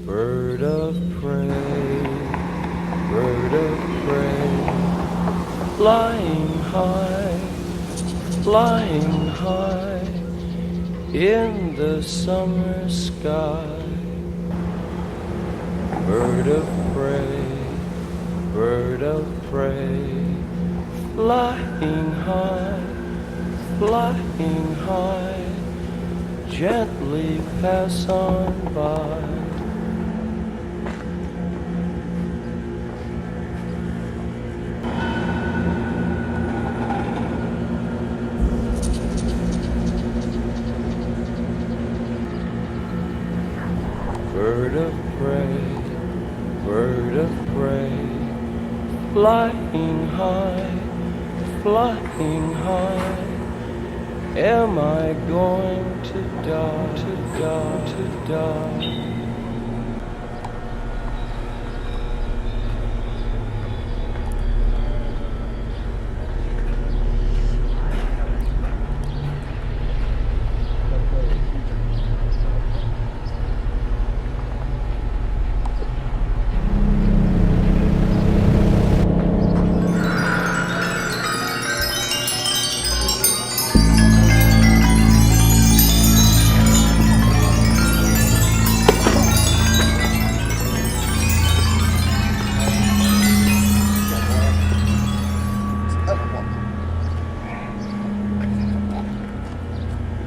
Bird of prey, bird of prey, flying high in the summer sky. Bird of prey, flying high, gently pass on by. Bird of prey, flying high. Am I going to die?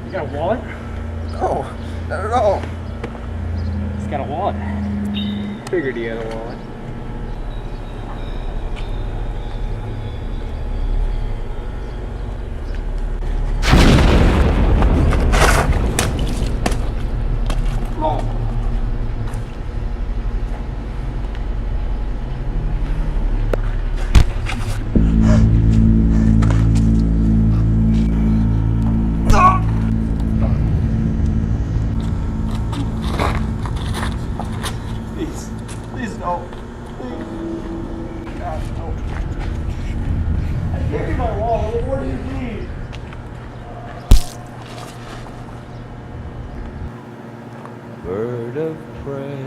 You got a wallet? No, not at all. He's got a wallet. Figured he had a wallet. Please no. Please. God, no. Give me my wallet. What do you need? Bird of prey,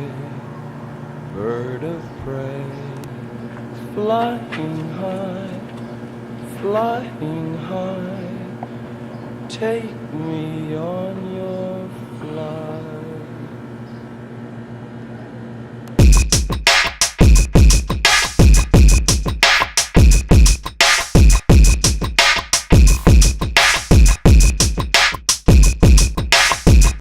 flying high, take me on